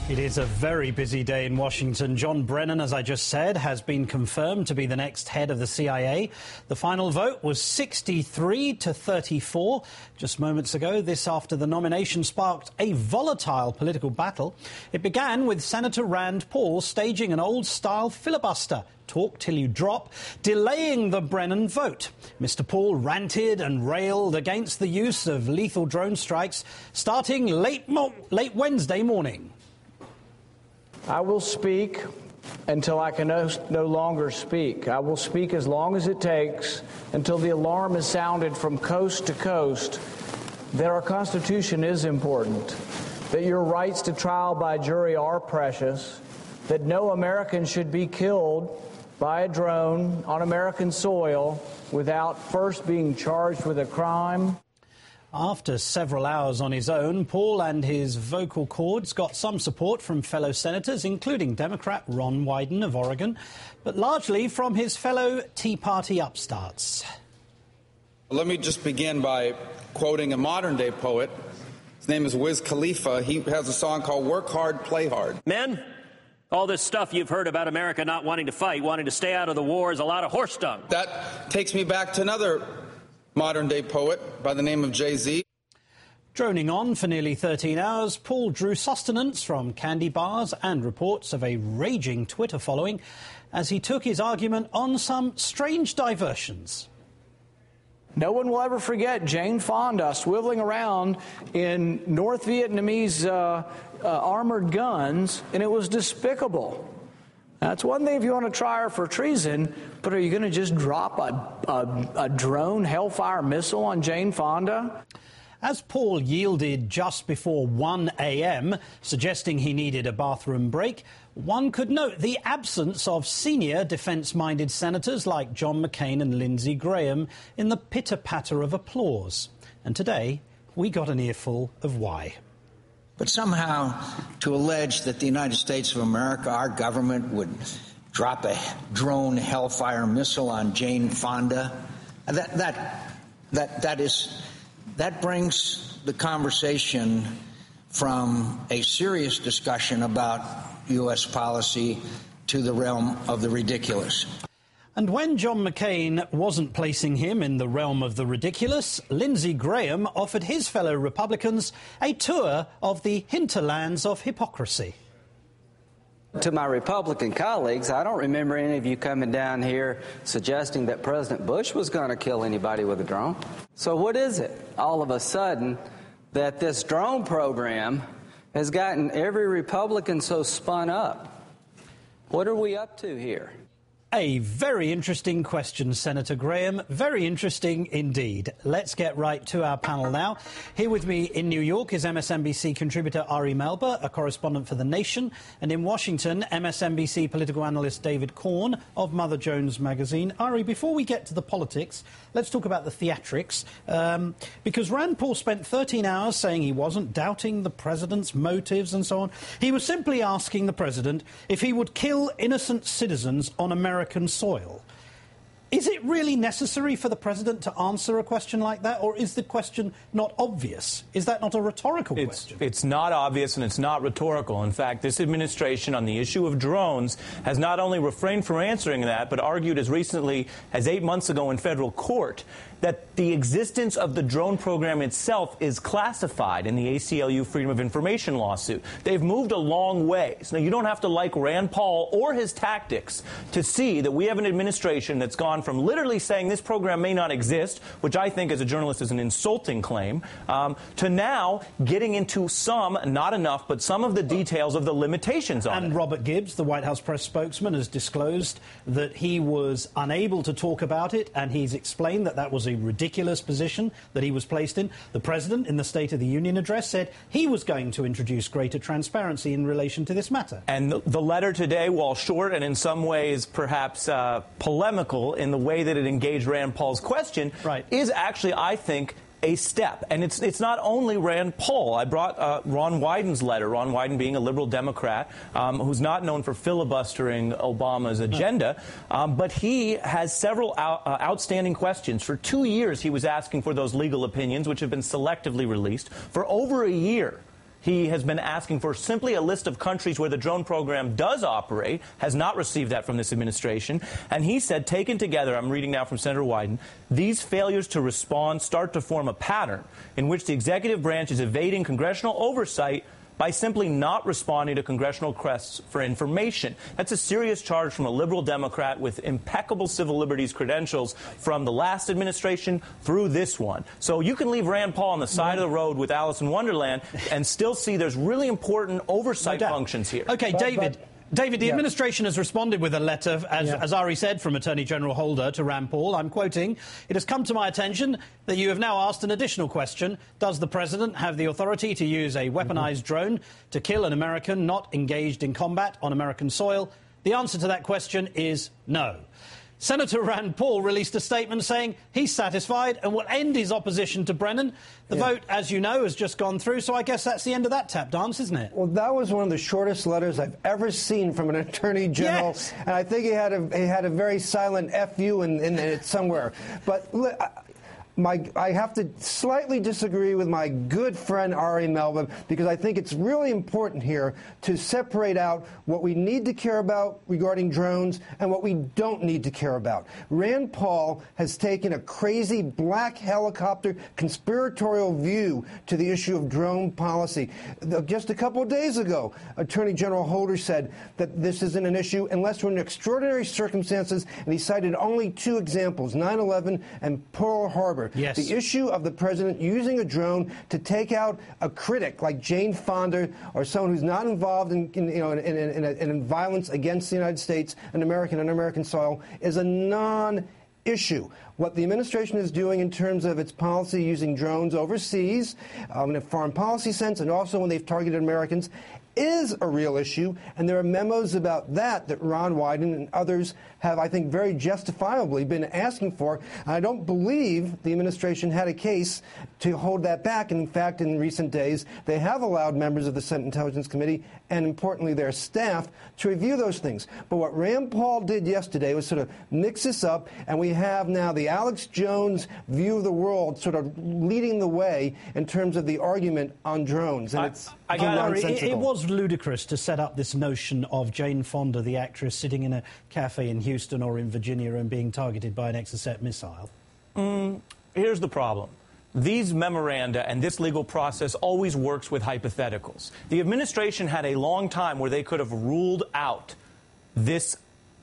It is a very busy day in Washington. John Brennan, as I just said, has been confirmed to be the next head of the CIA. The final vote was 63 to 34 just moments ago. This after the nomination sparked a volatile political battle. It began with Senator Rand Paul staging an old-style filibuster, talk till you drop, delaying the Brennan vote. Mr. Paul ranted and railed against the use of lethal drone strikes starting late Wednesday morning. I will speak until I can no longer speak. I will speak as long as it takes until the alarm is sounded from coast to coast that our Constitution is important, that your rights to trial by jury are precious, that no American should be killed by a drone on American soil without first being charged with a crime. After several hours on his own, Paul and his vocal cords got some support from fellow senators, including Democrat Ron Wyden of Oregon, but largely from his fellow Tea Party upstarts. Let me just begin by quoting a modern-day poet. His name is Wiz Khalifa. He has a song called Work Hard, Play Hard. Men, all this stuff you've heard about America not wanting to fight, wanting to stay out of the war is a lot of horse dung. That takes me back to another modern-day poet by the name of Jay-Z. Droning on for nearly 13 hours, Paul drew sustenance from candy bars and reports of a raging Twitter following as he took his argument on some strange diversions. No one will ever forget Jane Fonda swiveling around in North Vietnamese armored guns, and it was despicable. That's one thing if you want to try her for treason, but are you going to just drop a drone Hellfire missile on Jane Fonda? As Paul yielded just before 1 a.m., suggesting he needed a bathroom break, one could note the absence of senior defence-minded senators like John McCain and Lindsey Graham in the pitter-patter of applause. And today, we got an earful of why. But somehow to allege that the United States of America, our government, would drop a drone Hellfire missile on Jane Fonda, that brings the conversation from a serious discussion about U.S. policy to the realm of the ridiculous. And when John McCain wasn't placing him in the realm of the ridiculous, Lindsey Graham offered his fellow Republicans a tour of the hinterlands of hypocrisy. To my Republican colleagues, I don't remember any of you coming down here suggesting that President Bush was going to kill anybody with a drone. So what is it, all of a sudden, that this drone program has gotten every Republican so spun up? What are we up to here? A very interesting question, Senator Graham. Very interesting indeed. Let's get right to our panel now. Here with me in New York is MSNBC contributor Ari Melber, a correspondent for The Nation, and in Washington, MSNBC political analyst David Korn of Mother Jones magazine. Ari, before we get to the politics, let's talk about the theatrics, because Rand Paul spent 13 hours saying he wasn't doubting the president's motives and so on. He was simply asking the president if he would kill innocent citizens on American soil. Is it really necessary for the president to answer a question like that, or is the question not obvious? Is that not a rhetorical question? It's not obvious and it's not rhetorical. In fact, this administration on the issue of drones has not only refrained from answering that, but argued as recently as 8 months ago in federal court that the existence of the drone program itself is classified in the ACLU Freedom of Information lawsuit. They've moved a long way. So you don't have to like Rand Paul or his tactics to see that we have an administration that's gone from literally saying this program may not exist, which I think as a journalist is an insulting claim, to now getting into some, not enough, but some of the details of the limitations on it. And Robert Gibbs, the White House press spokesman, has disclosed that he was unable to talk about it, and he's explained that that was a ridiculous position that he was placed in. The president, in the State of the Union address, said he was going to introduce greater transparency in relation to this matter. And the letter today, while short and in some ways perhaps polemical in the way that it engaged Rand Paul's question, is actually, I think, a step. And it's not only Rand Paul. I brought Ron Wyden's letter, Ron Wyden being a liberal Democrat who's not known for filibustering Obama's agenda, but he has several outstanding questions. For 2 years, he was asking for those legal opinions, which have been selectively released. For over a year, He has been asking for simply a list of countries where the drone program does operate, has not received that from this administration. And he said, taken together, I'm reading now from Senator Wyden, these failures to respond start to form a pattern in which the executive branch is evading congressional oversight by simply not responding to congressional requests for information. That's a serious charge from a liberal Democrat with impeccable civil liberties credentials from the last administration through this one. So you can leave Rand Paul on the side of the road with Alice in Wonderland and still see there's really important oversight functions here. Okay, David, the administration has responded with a letter, as Ari said, from Attorney General Holder to Rand Paul. I'm quoting, "It has come to my attention that you have now asked an additional question. Does the president have the authority to use a weaponized drone to kill an American not engaged in combat on American soil? The answer to that question is no." Senator Rand Paul released a statement saying he's satisfied and will end his opposition to Brennan. The vote, as you know, has just gone through, so I guess that's the end of that tap dance, isn't it? Well, that was one of the shortest letters I've ever seen from an attorney general, yes. And I think he had a very silent F-U in it somewhere. But I have to slightly disagree with my good friend Ari Melber, because I think it's really important here to separate out what we need to care about regarding drones and what we don't need to care about. Rand Paul has taken a crazy black helicopter conspiratorial view to the issue of drone policy. Just a couple of days ago, Attorney General Holder said that this isn't an issue unless we're in extraordinary circumstances, and he cited only two examples, 9/11 and Pearl Harbor. Yes. The issue of the president using a drone to take out a critic like Jane Fonda or someone who's not involved in violence against the United States and American soil is a non-issue. What the administration is doing in terms of its policy using drones overseas, in a foreign policy sense, and also when they've targeted Americans, is a real issue, and there are memos about that Ron Wyden and others have, I think, very justifiably been asking for. And I don't believe the administration had a case to hold that back. And in fact, in recent days, they have allowed members of the Senate Intelligence Committee and, importantly, their staff to review those things. But what Rand Paul did yesterday was sort of mix this up, and we have now the Alex Jones view of the world sort of leading the way in terms of the argument on drones. And it was ludicrous to set up this notion of Jane Fonda, the actress, sitting in a cafe in Houston or in Virginia and being targeted by an Exocet missile. Here's the problem. These memoranda and this legal process always works with hypotheticals. The administration had a long time where they could have ruled out this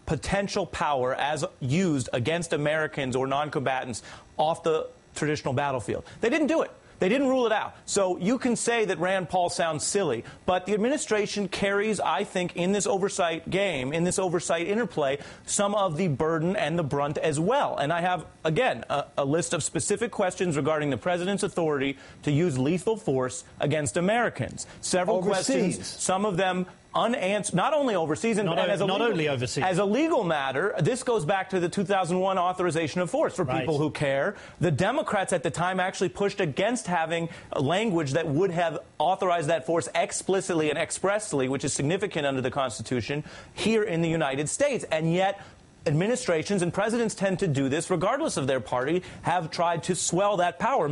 potential power as used against Americans or non-combatants off the traditional battlefield. They didn't do it. They didn't rule it out. So you can say that Rand Paul sounds silly, but the administration carries, I think, in this oversight game, in this oversight interplay, some of the burden and the brunt as well. And I have, again, a list of specific questions regarding the president's authority to use lethal force against Americans. Several questions, some of them unanswered, not only overseas, and as a legal matter, this goes back to the 2001 authorization of force for people who care. The Democrats at the time actually pushed against having a language that would have authorized that force explicitly and expressly, which is significant under the Constitution, here in the United States. And yet, administrations and presidents tend to do this, regardless of their party, have tried to swell that power.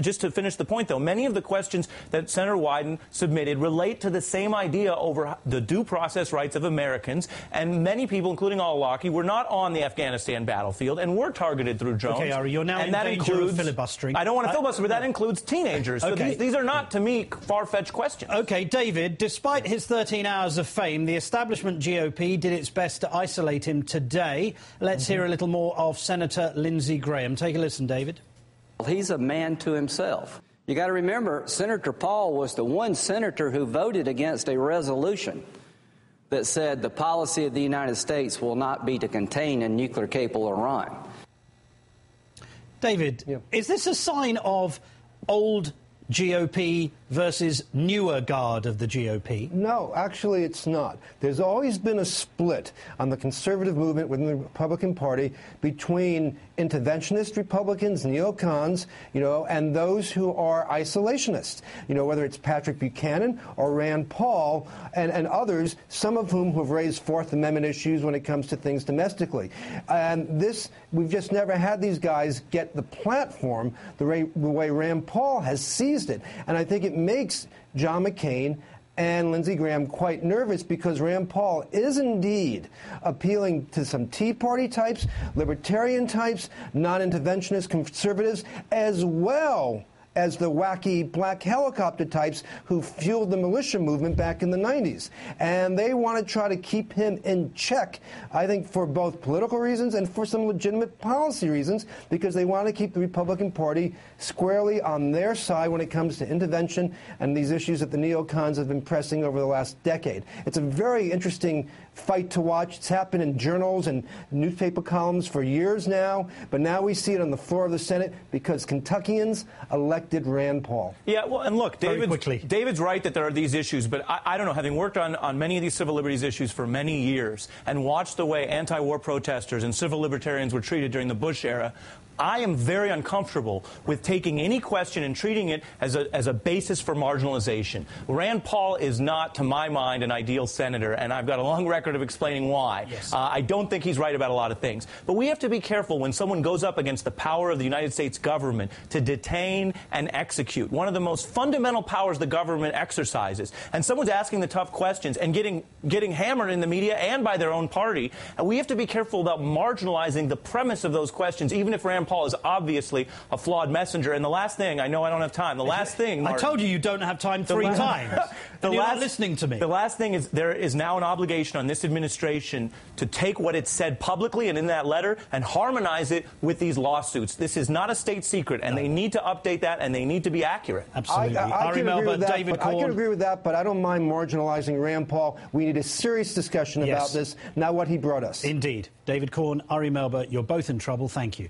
Just to finish the point, though, many of the questions that Senator Wyden submitted relate to the same idea over the due process rights of Americans, and many people, including al-Awlaki, were not on the Afghanistan battlefield and were targeted through drones. Okay, Ari, you're now in danger of filibustering. I don't want to filibuster, but that includes teenagers. So these are not, to me, far-fetched questions. Okay, David, despite his 13 hours of fame, the establishment GOP did its best to isolate him today. Let's hear a little more of Senator Lindsey Graham. Take a listen, David. He's a man to himself. You got to remember, Senator Paul was the one senator who voted against a resolution that said the policy of the United States will not be to contain a nuclear-capable Iran. David, is this a sign of old GOP versus newer guard of the GOP? No, actually it's not. There's always been a split on the conservative movement within the Republican Party between interventionist Republicans, neocons, and those who are isolationists, whether it's Patrick Buchanan or Rand Paul and others, some of whom have raised Fourth Amendment issues when it comes to things domestically. And we've just never had these guys get the platform the way Rand Paul has seized it. And I think it makes John McCain and Lindsey Graham quite nervous, because Rand Paul is indeed appealing to some Tea Party types, libertarian types, non-interventionist conservatives, as well as the wacky black helicopter types who fueled the militia movement back in the 90s. And they want to try to keep him in check, I think, for both political reasons and for some legitimate policy reasons, because they want to keep the Republican Party squarely on their side when it comes to intervention and these issues that the neocons have been pressing over the last decade. It's a very interesting fight to watch. It's happened in journals and newspaper columns for years now, but now we see it on the floor of the Senate because Kentuckians elected Rand Paul. Yeah, well, and look, David's right that there are these issues, but I don't know, having worked on many of these civil liberties issues for many years and watched the way anti-war protesters and civil libertarians were treated during the Bush era, I am very uncomfortable with taking any question and treating it as a basis for marginalization. Rand Paul is not, to my mind, an ideal senator, and I've got a long record of explaining why. Yes. I don't think he's right about a lot of things. But we have to be careful when someone goes up against the power of the United States government to detain and execute, one of the most fundamental powers the government exercises. And someone's asking the tough questions and getting hammered in the media and by their own party. And we have to be careful about marginalizing the premise of those questions, even if Rand Paul is obviously a flawed messenger. And the last thing, I know I don't have time. The last thing, Martin, I told you don't have time three times. You're not listening to me. The last thing is there is now an obligation on this administration to take what it said publicly and in that letter and harmonize it with these lawsuits. This is not a state secret, and they need to update that, and they need to be accurate. Absolutely. I can agree with that, David Corn. I can agree with that, but I don't mind marginalizing Rand Paul. We need a serious discussion about this, not what he brought us. Indeed. David Corn, Ari Melber, you're both in trouble. Thank you.